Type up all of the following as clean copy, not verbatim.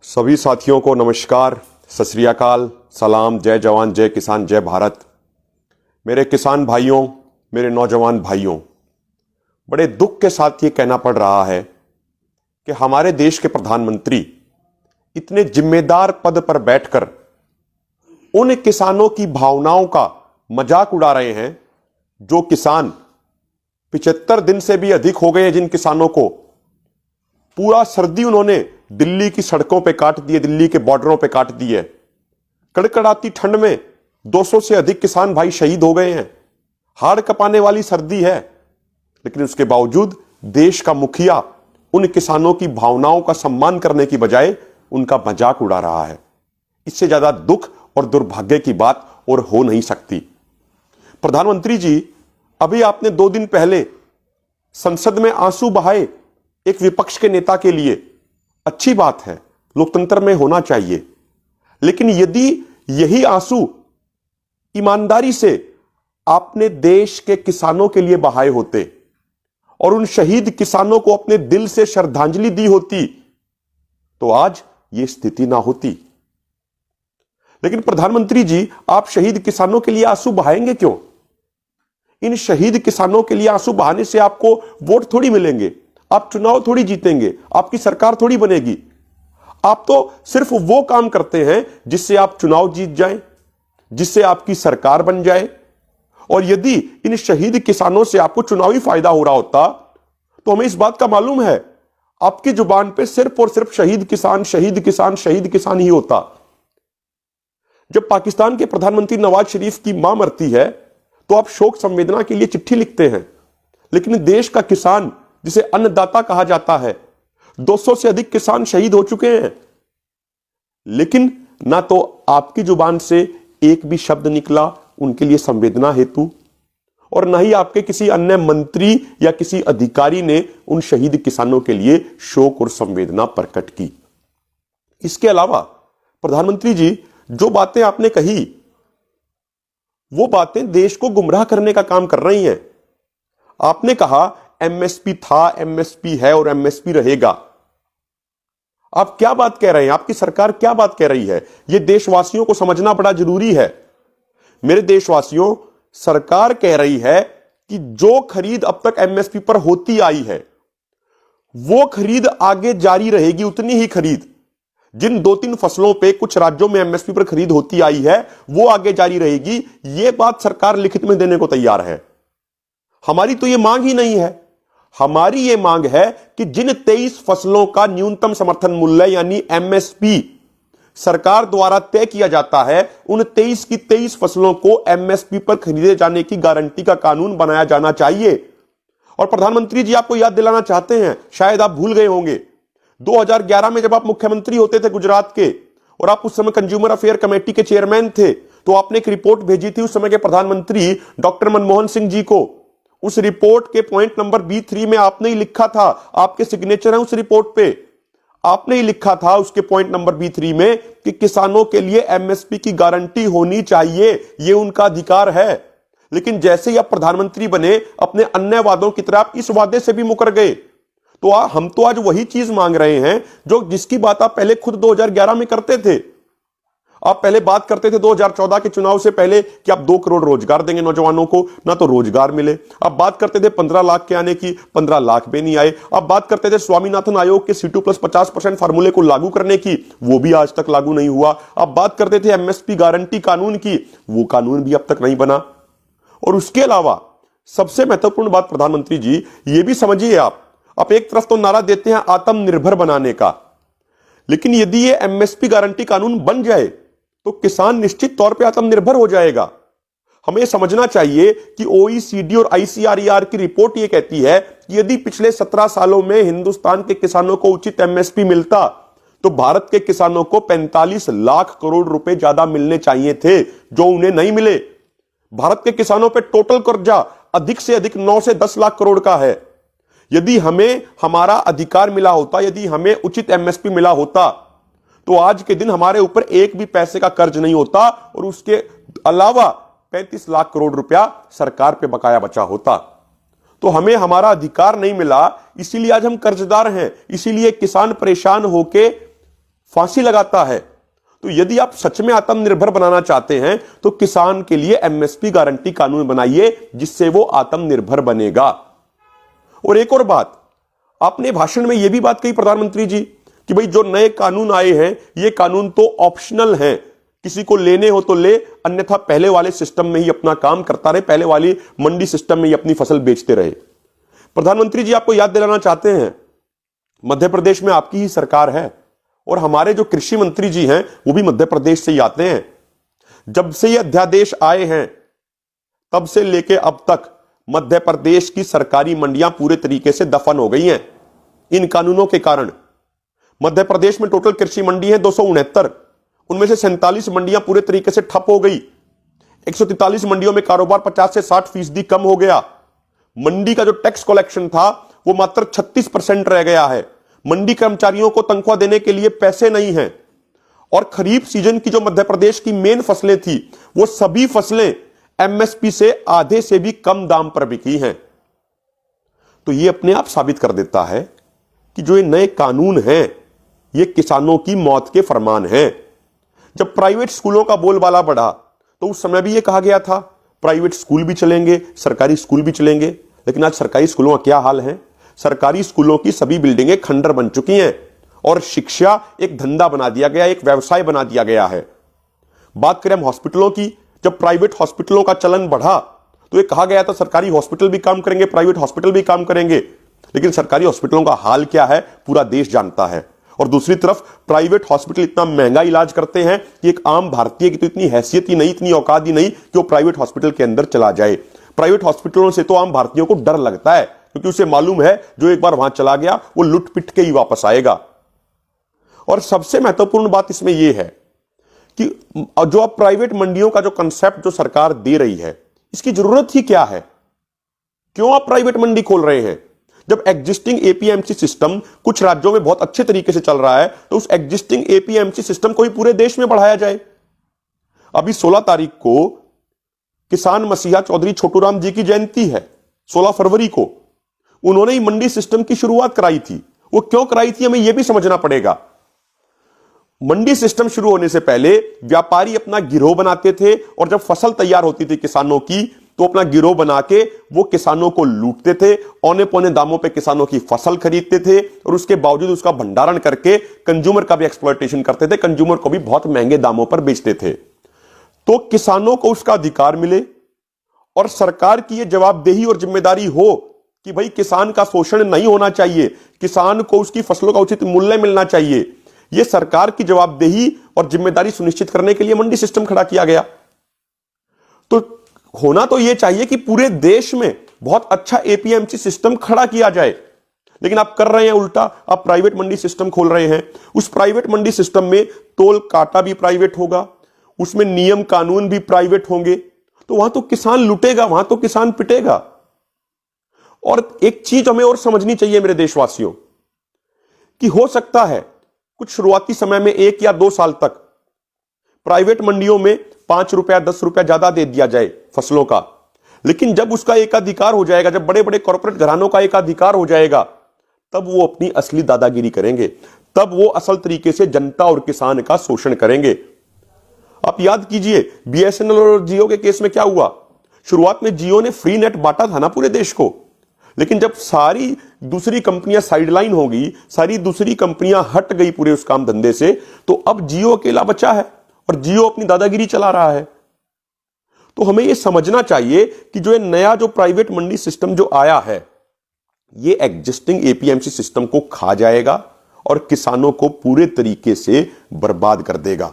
सभी साथियों को नमस्कार, सत श्री अकाल, सलाम, जय जवान, जय किसान, जय भारत। मेरे किसान भाइयों, मेरे नौजवान भाइयों, बड़े दुख के साथ ये कहना पड़ रहा है कि हमारे देश के प्रधानमंत्री इतने जिम्मेदार पद पर बैठकर उन किसानों की भावनाओं का मजाक उड़ा रहे हैं जो किसान 75 दिन से भी अधिक हो गए हैं, जिन किसानों को पूरा सर्दी उन्होंने दिल्ली की सड़कों पे काट दिए, दिल्ली के बॉर्डरों पे काट दिए। कड़कड़ाती ठंड में 200 से अधिक किसान भाई शहीद हो गए हैं। हाड़ कपाने वाली सर्दी है, लेकिन उसके बावजूद देश का मुखिया उन किसानों की भावनाओं का सम्मान करने की बजाय उनका मजाक उड़ा रहा है। इससे ज्यादा दुख और दुर्भाग्य की बात और हो नहीं सकती। प्रधानमंत्री जी, अभी आपने 2 दिन पहले संसद में आंसू बहाए एक विपक्ष के नेता के लिए। अच्छी बात है, लोकतंत्र में होना चाहिए, लेकिन यदि यही आंसू ईमानदारी से आपने देश के किसानों के लिए बहाए होते और उन शहीद किसानों को अपने दिल से श्रद्धांजलि दी होती तो आज यह स्थिति ना होती। लेकिन प्रधानमंत्री जी, आप शहीद किसानों के लिए आंसू बहाएंगे क्यों? इन शहीद किसानों के लिए आंसू बहाने से आपको वोट थोड़ी मिलेंगे, आप चुनाव थोड़ी जीतेंगे, आपकी सरकार थोड़ी बनेगी। आप तो सिर्फ वो काम करते हैं जिससे आप चुनाव जीत जाएं, जिससे आपकी सरकार बन जाए। और यदि इन शहीद किसानों से आपको चुनावी फायदा हो रहा होता तो हमें इस बात का मालूम है, आपकी जुबान पे सिर्फ और सिर्फ शहीद किसान, शहीद किसान, शहीद किसान ही होता। जब पाकिस्तान के प्रधानमंत्री नवाज शरीफ की मां मरती है तो आप शोक संवेदना के लिए चिट्ठी लिखते हैं, लेकिन देश का किसान जिसे अन्नदाता कहा जाता है, 200 से अधिक किसान शहीद हो चुके हैं, लेकिन ना तो आपकी जुबान से एक भी शब्द निकला उनके लिए संवेदना हेतु, और ना ही आपके किसी अन्य मंत्री या किसी अधिकारी ने उन शहीद किसानों के लिए शोक और संवेदना प्रकट की। इसके अलावा प्रधानमंत्री जी, जो बातें आपने कही वो बातें देश को गुमराह करने का काम कर रही हैं। आपने कहा एमएसपी था, एमएसपी है और एमएसपी रहेगा। आप क्या बात कह रहे हैं? आपकी सरकार क्या बात कह रही है? यह देशवासियों को समझना बड़ा जरूरी है। मेरे देशवासियों, सरकार कह रही है कि जो खरीद अब तक एमएसपी पर होती आई है वो खरीद आगे जारी रहेगी, उतनी ही खरीद। जिन 2-3 फसलों पे कुछ राज्यों में एमएसपी पर खरीद होती आई है वो आगे जारी रहेगी। यह बात सरकार लिखित में देने को तैयार है। हमारी तो यह मांग ही नहीं है। हमारी यह मांग है कि जिन 23 फसलों का न्यूनतम समर्थन मूल्य यानी एमएसपी सरकार द्वारा तय किया जाता है, उन 23 की 23 फसलों को एमएसपी पर खरीदे जाने की गारंटी का कानून बनाया जाना चाहिए। और प्रधानमंत्री जी, आपको याद दिलाना चाहते हैं, शायद आप भूल गए होंगे, 2011 में जब आप मुख्यमंत्री होते थे गुजरात के और आप उस समय कंज्यूमर अफेयर कमेटी के चेयरमैन थे, तो आपने एक रिपोर्ट भेजी थी उस समय के प्रधानमंत्री डॉक्टर मनमोहन सिंह जी को। उस रिपोर्ट के पॉइंट नंबर B3 में आपने ही लिखा था, आपके सिग्नेचर है उस रिपोर्ट पे, आपने ही लिखा था उसके पॉइंट नंबर B3 में कि किसानों के लिए एमएसपी की गारंटी होनी चाहिए, यह उनका अधिकार है। लेकिन जैसे ही आप प्रधानमंत्री बने, अपने अन्य वादों की तरह आप इस वादे से भी मुकर गए। तो हम तो आज वही चीज मांग रहे हैं जो जिसकी बात आप पहले खुद 2011 में करते थे। आप पहले बात करते थे 2014 के चुनाव से पहले कि आप 2 करोड़ रोजगार देंगे नौजवानों को, ना तो रोजगार मिले। आप बात करते थे 15 लाख के आने की, 15 लाख भी नहीं आए। आप बात करते थे स्वामीनाथन आयोग के C2+50% फार्मूले को लागू करने की, वो भी आज तक लागू नहीं हुआ। आप बात करते थे एमएसपी गारंटी कानून की, वो कानून भी अब तक नहीं बना। और उसके अलावा सबसे महत्वपूर्ण बात प्रधानमंत्री जी, ये भी समझिए, आप एक तरफ तो नारा देते हैं आत्मनिर्भर बनाने का, लेकिन यदि ये एमएसपी गारंटी कानून बन जाए तो किसान निश्चित तौर पे आत्मनिर्भर हो जाएगा। हमें समझना चाहिए कि OECD और ICRER की रिपोर्ट ये कहती है कि यदि पिछले 17 सालों में हिंदुस्तान के किसानों को उचित एमएसपी मिलता तो भारत के किसानों को 45 लाख करोड़ रुपए ज्यादा मिलने चाहिए थे, जो उन्हें नहीं मिले। भारत के किसानों पर टोटल कर्जा अधिक से अधिक 9 से 10 लाख करोड़ का है। यदि हमें हमारा अधिकार मिला होता, यदि हमें उचित एमएसपी मिला होता, तो आज के दिन हमारे ऊपर एक भी पैसे का कर्ज नहीं होता और उसके अलावा 35 लाख करोड़ रुपया सरकार पे बकाया बचा होता। तो हमें हमारा अधिकार नहीं मिला, इसीलिए आज हम कर्जदार हैं, इसीलिए किसान परेशान होके फांसी लगाता है। तो यदि आप सच में आत्मनिर्भर बनाना चाहते हैं तो किसान के लिए एमएसपी गारंटी कानून बनाइए, जिससे वो आत्मनिर्भर बनेगा। और एक और बात, आपने भाषण में यह भी बात कही प्रधानमंत्री जी कि भाई जो नए कानून आए हैं ये कानून तो ऑप्शनल हैं, किसी को लेने हो तो ले, अन्यथा पहले वाले सिस्टम में ही अपना काम करता रहे, पहले वाली मंडी सिस्टम में ही अपनी फसल बेचते रहे। प्रधानमंत्री जी आपको याद दिलाना चाहते हैं, मध्य प्रदेश में आपकी ही सरकार है और हमारे जो कृषि मंत्री जी हैं वो भी मध्य प्रदेश से ही आते हैं। जब से ये अध्यादेश आए हैं तब से लेके अब तक मध्य प्रदेश की सरकारी मंडियां पूरे तरीके से दफन हो गई हैं इन कानूनों के कारण। मध्य प्रदेश में टोटल कृषि मंडी है 269, उनमें से 47 मंडियां पूरे तरीके से ठप हो गई। 143 मंडियों में कारोबार 50 से 60% कम हो गया। मंडी का जो टैक्स कलेक्शन था वो मात्र 36% रह गया है। मंडी कर्मचारियों को तनख्वाह देने के लिए पैसे नहीं हैं और खरीफ सीजन की जो मध्य प्रदेश की मेन फसलें थी वो सभी फसलें एमएसपी से आधे से भी कम दाम पर बिकी हैं। तो ये अपने आप साबित कर देता है कि जो ये नए कानून हैं ये किसानों की मौत के फरमान हैं। जब प्राइवेट स्कूलों का बोलबाला बढ़ा तो उस समय भी ये कहा गया था प्राइवेट स्कूल भी चलेंगे, सरकारी स्कूल भी चलेंगे, लेकिन आज सरकारी स्कूलों का क्या हाल है? सरकारी स्कूलों की सभी बिल्डिंगें खंडर बन चुकी हैं और शिक्षा एक धंधा बना दिया गया, एक व्यवसाय बना दिया गया है। बात करें हम हॉस्पिटलों की, जब प्राइवेट हॉस्पिटलों का चलन बढ़ा तो ये कहा गया था सरकारी हॉस्पिटल भी काम करेंगे, प्राइवेट हॉस्पिटल भी काम करेंगे, लेकिन सरकारी हॉस्पिटलों का हाल क्या है पूरा देश जानता है। और दूसरी तरफ प्राइवेट हॉस्पिटल इतना महंगा इलाज करते हैं कि एक आम भारतीय की तो इतनी हैसियत ही नहीं, इतनी औकात ही नहीं कि वो प्राइवेट हॉस्पिटल के अंदर चला जाए। प्राइवेट हॉस्पिटलों से तो आम भारतीयों को डर लगता है क्योंकि उसे मालूम है जो एक बार वहां चला गया वो लुट पिट के ही वापस आएगा। और सबसे महत्वपूर्ण बात इसमें यह है कि जो अब प्राइवेट मंडियों का जो कंसेप्ट जो सरकार दे रही है इसकी जरूरत ही क्या है? क्यों आप प्राइवेट मंडी खोल रहे हैं? जब एग्जिस्टिंग एपीएमसी सिस्टम कुछ राज्यों में बहुत अच्छे तरीके से चल रहा है तो उस एग्जिस्टिंग एपीएमसी सिस्टम को ही पूरे देश में बढ़ाया जाए। अभी 16 तारीख को किसान मसीहा चौधरी छोटूराम जी की जयंती है, 16 फरवरी को उन्होंने ही मंडी सिस्टम की शुरुआत कराई थी। वो क्यों कराई थी हमें यह भी समझना पड़ेगा। मंडी सिस्टम शुरू होने से पहले व्यापारी अपना गिरोह बनाते थे और जब फसल तैयार होती थी किसानों की तो अपना गिरोह बना के वो किसानों को लूटते थे, औने पौने दामों पे किसानों की फसल खरीदते थे और उसके बावजूद उसका भंडारण करके कंज्यूमर का भी एक्सप्लॉयटेशन करते थे, कंज्यूमर को भी बहुत महंगे दामों पर बेचते थे। तो किसानों को उसका अधिकार मिले और सरकार की यह जवाबदेही और जिम्मेदारी हो कि भाई किसान का शोषण नहीं होना चाहिए, किसान को उसकी फसलों का उचित मूल्य मिलना चाहिए। यह सरकार की जवाबदेही और जिम्मेदारी सुनिश्चित करने के लिए मंडी सिस्टम खड़ा किया गया। तो होना तो यह चाहिए कि पूरे देश में बहुत अच्छा एपीएमसी सिस्टम खड़ा किया जाए, लेकिन आप कर रहे हैं उल्टा। आप प्राइवेट मंडी सिस्टम खोल रहे हैं। उस प्राइवेट मंडी सिस्टम में तोल काटा भी प्राइवेट होगा, उसमें नियम कानून भी प्राइवेट होंगे, तो वहां तो किसान लुटेगा, वहां तो किसान पिटेगा। और एक चीज हमें और समझनी चाहिए मेरे देशवासियों कि हो सकता है कुछ शुरुआती समय में 1 या 2 साल तक प्राइवेट मंडियों में 5 रुपया 10 रुपया ज्यादा दे दिया जाए फसलों का, लेकिन जब उसका एकाधिकार हो जाएगा, जब बड़े बड़े कॉर्पोरेट घरानों का एकाधिकार हो जाएगा, तब वो अपनी असली दादागिरी करेंगे, तब वो असल तरीके से जनता और किसान का शोषण करेंगे। आप याद कीजिए बीएसएनएल और जियो के केस में क्या हुआ। शुरुआत में जियो ने फ्री नेट बांटा था ना पूरे देश को, लेकिन जब सारी दूसरी कंपनियां साइडलाइन हो गई, सारी दूसरी कंपनियां हट गई पूरे उस काम धंधे से, तो अब जियो अकेला बचा है और जियो अपनी दादागिरी चला रहा है। तो हमें यह समझना चाहिए कि जो नया जो प्राइवेट मंडी सिस्टम जो आया है ये एग्जिस्टिंग एपीएमसी सिस्टम को खा जाएगा और किसानों को पूरे तरीके से बर्बाद कर देगा।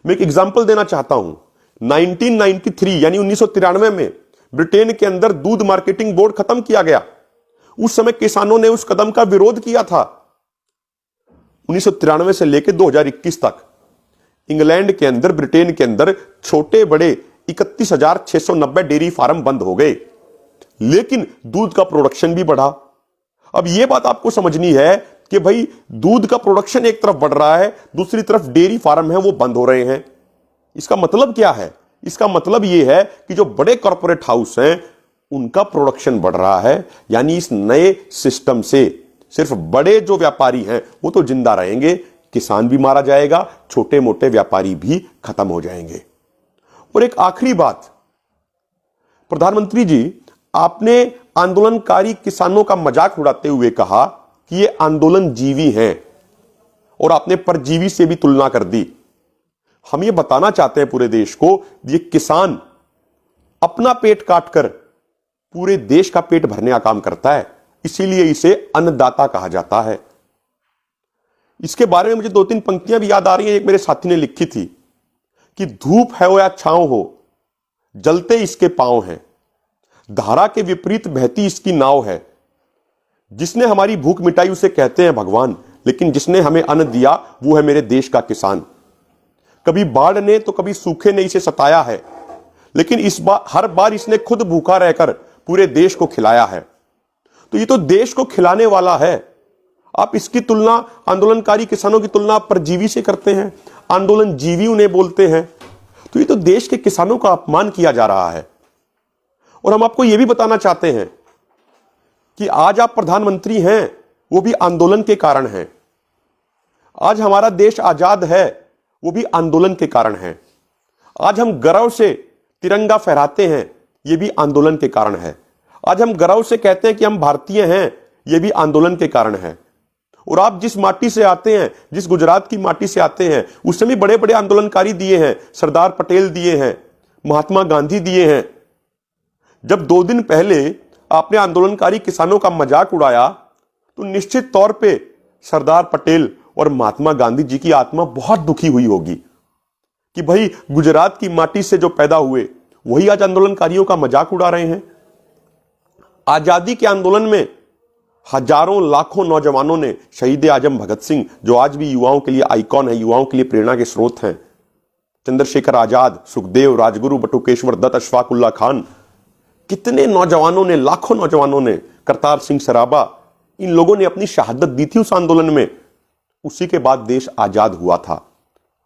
मैं एक एग्जांपल देना चाहता हूं। 1993 यानी 1993 में ब्रिटेन के अंदर दूध मार्केटिंग बोर्ड खत्म किया गया। उस समय किसानों ने उस कदम का विरोध किया था। 1993 से लेकर 2021 तक इंग्लैंड के अंदर, ब्रिटेन के अंदर छोटे बड़े 31,690 डेयरी फार्म बंद हो गए, लेकिन दूध का प्रोडक्शन भी बढ़ा। अब यह बात आपको समझनी है कि भाई दूध का प्रोडक्शन एक तरफ बढ़ रहा है, दूसरी तरफ डेयरी फार्म है वो बंद हो रहे हैं। इसका मतलब क्या है? इसका मतलब यह है कि जो बड़े कॉर्पोरेट हाउस हैं उनका प्रोडक्शन बढ़ रहा है, यानी इस नए सिस्टम से सिर्फ बड़े जो व्यापारी हैं वो तो जिंदा रहेंगे, किसान भी मारा जाएगा, छोटे मोटे व्यापारी भी खत्म हो जाएंगे। और एक आखिरी बात, प्रधानमंत्री जी, आपने आंदोलनकारी किसानों का मजाक उड़ाते हुए कहा कि ये आंदोलन जीवी हैं और आपने परजीवी से भी तुलना कर दी। हम ये बताना चाहते हैं पूरे देश को, ये किसान अपना पेट काटकर पूरे देश का पेट भरने का काम करता है, इसीलिए इसे अन्नदाता कहा जाता है। इसके बारे में मुझे 2-3 पंक्तियां भी याद आ रही हैं। एक मेरे साथी ने लिखी थी कि धूप है हो या छांव हो, जलते इसके पांव हैं, धारा के विपरीत बहती इसकी नाव है। जिसने हमारी भूख मिटाई उसे कहते हैं भगवान, लेकिन जिसने हमें अन्न दिया वो है मेरे देश का किसान। कभी बाढ़ ने तो कभी सूखे ने इसे सताया है, लेकिन इस बार हर बार इसने खुद भूखा रहकर पूरे देश को खिलाया है। तो ये तो देश को खिलाने वाला है। आप इसकी तुलना, आंदोलनकारी किसानों की तुलना परजीवी से करते हैं, आंदोलन जीवी उन्हें बोलते हैं। तो ये तो देश के किसानों का अपमान किया जा रहा है। और हम आपको यह भी बताना चाहते हैं कि आज आप प्रधानमंत्री हैं वो भी आंदोलन के कारण है। आज हमारा देश आजाद है वो भी आंदोलन के कारण है। आज हम गर्व से तिरंगा फहराते हैं ये भी आंदोलन के कारण है। आज हम गर्व से कहते हैं कि हम भारतीय हैं, ये भी आंदोलन के कारण है। और आप जिस माटी से आते हैं, जिस गुजरात की माटी से आते हैं, उससे भी बड़े बड़े आंदोलनकारी दिए हैं, सरदार पटेल दिए हैं, महात्मा गांधी दिए हैं। जब 2 दिन पहले आपने आंदोलनकारी किसानों का मजाक उड़ाया तो निश्चित तौर पे सरदार पटेल और महात्मा गांधी जी की आत्मा बहुत दुखी हुई होगी कि भाई गुजरात की माटी से जो पैदा हुए वही आज आंदोलनकारियों का मजाक उड़ा रहे हैं। आजादी के आंदोलन में हजारों लाखों नौजवानों ने, शहीद आजम भगत सिंह जो आज भी युवाओं के लिए आइकॉन है, युवाओं के लिए प्रेरणा के स्रोत हैं, चंद्रशेखर आजाद, सुखदेव, राजगुरु, बटुकेश्वर दत्त, अशफाक उल्लाह खान, कितने नौजवानों ने, लाखों नौजवानों ने, करतार सिंह सराबा, इन लोगों ने अपनी शहादत दी थी उस आंदोलन में। उसी के बाद देश आजाद हुआ था।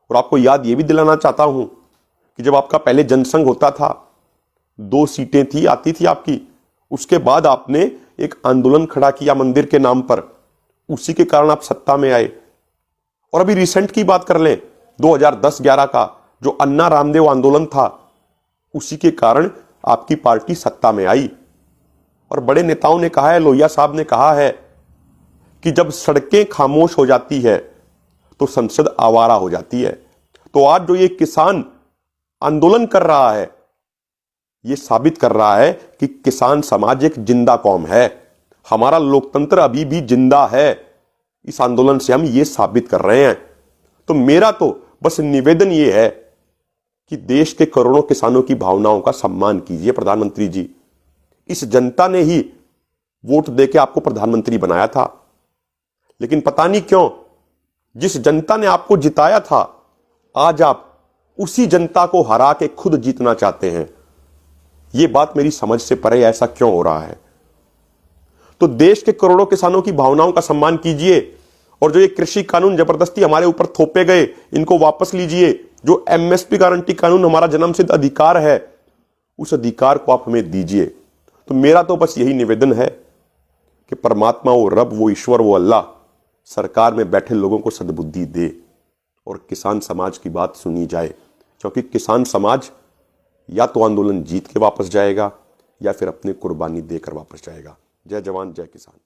और आपको याद यह भी दिलाना चाहता हूं कि जब आपका पहले जनसंघ होता था, 2 सीटें थी आती थी आपकी, उसके बाद आपने एक आंदोलन खड़ा किया मंदिर के नाम पर, उसी के कारण आप सत्ता में आए। और अभी रिसेंट की बात कर लें, 2010-11 का जो अन्ना रामदेव आंदोलन था, उसी के कारण आपकी पार्टी सत्ता में आई। और बड़े नेताओं ने कहा है, लोहिया साहब ने कहा है कि जब सड़कें खामोश हो जाती है तो संसद आवारा हो जाती है। तो आज जो ये किसान आंदोलन कर रहा है, ये साबित कर रहा है कि किसान समाज एक जिंदा कौम है, हमारा लोकतंत्र अभी भी जिंदा है। इस आंदोलन से हम ये साबित कर रहे हैं। तो मेरा तो बस निवेदन ये है कि देश के करोड़ों किसानों की भावनाओं का सम्मान कीजिए प्रधानमंत्री जी। इस जनता ने ही वोट देके आपको प्रधानमंत्री बनाया था, लेकिन पता नहीं क्यों जिस जनता ने आपको जिताया था, आज आप उसी जनता को हरा के खुद जीतना चाहते हैं। यह बात मेरी समझ से परे, ऐसा क्यों हो रहा है? तो देश के करोड़ों किसानों की भावनाओं का सम्मान कीजिए और जो ये कृषि कानून जबरदस्ती हमारे ऊपर थोपे गए, इनको वापस लीजिए। जो एमएसपी गारंटी कानून हमारा जन्मसिद्ध अधिकार है, उस अधिकार को आप हमें दीजिए। तो मेरा तो बस यही निवेदन है कि परमात्मा, वो रब, वो ईश्वर, वो अल्लाह सरकार में बैठे लोगों को सद्बुद्धि दे और किसान समाज की बात सुनी जाए, क्योंकि किसान समाज या तो आंदोलन जीत के वापस जाएगा या फिर अपनी कुर्बानी देकर वापस जाएगा। जय जवान, जय किसान।